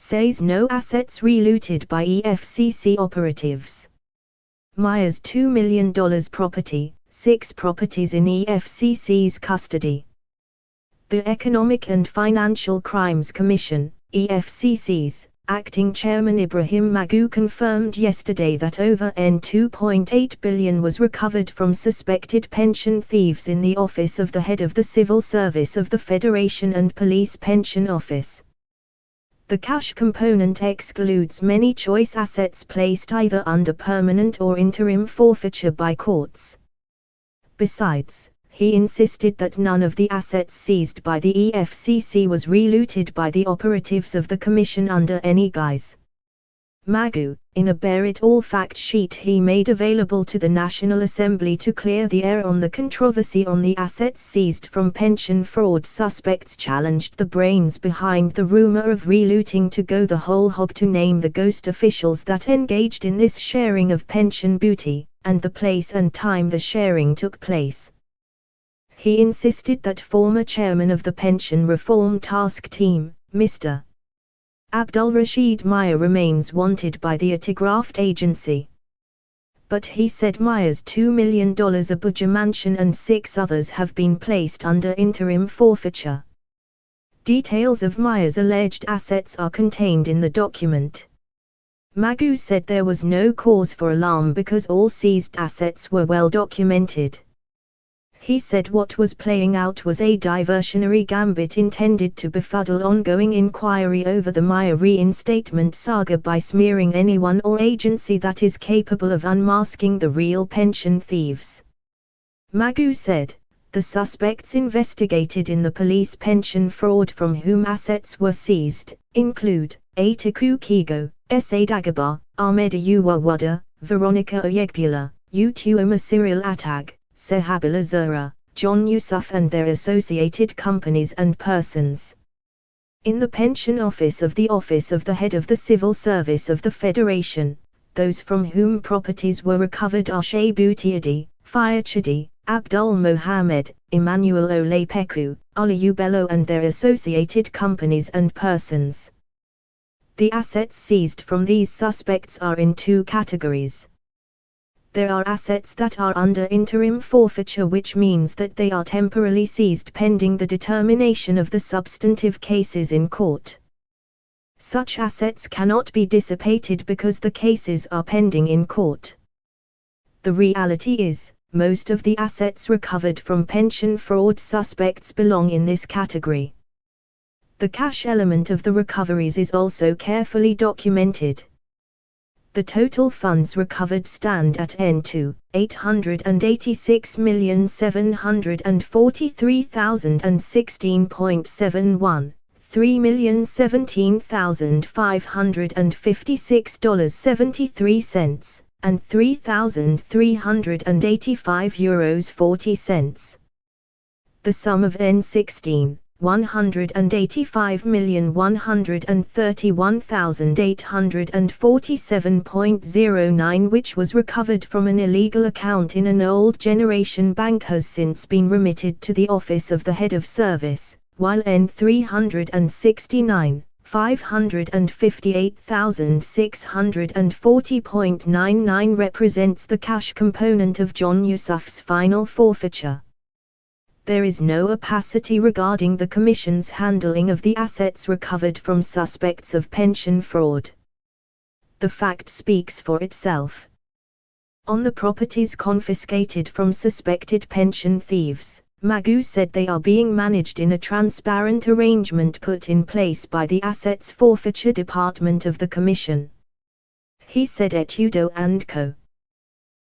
says no assets relooted by EFCC operatives. Maya's $2 million property, 6 properties in EFCC's custody. The Economic and Financial Crimes Commission, EFCC's acting chairman Ibrahim Magu confirmed yesterday that over N2.8 billion was recovered from suspected pension thieves in the office of the head of the Civil Service of the Federation and Police Pension Office. The cash component excludes many choice assets placed either under permanent or interim forfeiture by courts. Besides, he insisted that none of the assets seized by the EFCC was relooted by the operatives of the Commission under any guise. Magu, in a bear-it-all fact sheet he made available to the National Assembly to clear the air on the controversy on the assets seized from pension fraud suspects, challenged the brains behind the rumor of relooting to go the whole hog, to name the ghost officials that engaged in this sharing of pension booty, and the place and time the sharing took place. He insisted that former chairman of the Pension Reform Task Team, Mr. Abdul Rashid Maya, remains wanted by the anti-graft agency. But he said Maya's $2 million Abuja mansion and 6 others have been placed under interim forfeiture. Details of Maya's alleged assets are contained in the document. Magu said there was no cause for alarm because all seized assets were well documented. He said what was playing out was a diversionary gambit intended to befuddle ongoing inquiry over the Maya reinstatement saga by smearing anyone or agency that is capable of unmasking the real pension thieves. Magu said, the suspects investigated in the police pension fraud from whom assets were seized include Atiku Kigo, S.A. Dagaba, Ahmed Ayuwawada, Veronica Oyegbula, Utuoma Cyril Atag, Sehabila Zura, John Yusuf and their associated companies and persons. In the pension office of the head of the Civil Service of the Federation, those from whom properties were recovered are Shaibu Tiadi, Fayachidi, Abdul Mohammed, Emmanuel Olepeku, Aliyu Bello and their associated companies and persons. The assets seized from these suspects are in 2 categories. There are assets that are under interim forfeiture, which means that they are temporarily seized pending the determination of the substantive cases in court. Such assets cannot be dissipated because the cases are pending in court. The reality is, most of the assets recovered from pension fraud suspects belong in this category. The cash element of the recoveries is also carefully documented. The total funds recovered stand at N2.886,743,016.71, $3,017,556.73, and €3,385.40. The sum of N16, $185,131,847.09, which was recovered from an illegal account in an old generation bank, has since been remitted to the office of the head of service, while N369, $558,640.99 represents the cash component of John Yusuf's final forfeiture. There is no opacity regarding the Commission's handling of the assets recovered from suspects of pension fraud. The fact speaks for itself. On the properties confiscated from suspected pension thieves, Magu said they are being managed in a transparent arrangement put in place by the Assets Forfeiture Department of the Commission. He said Etudo & Co.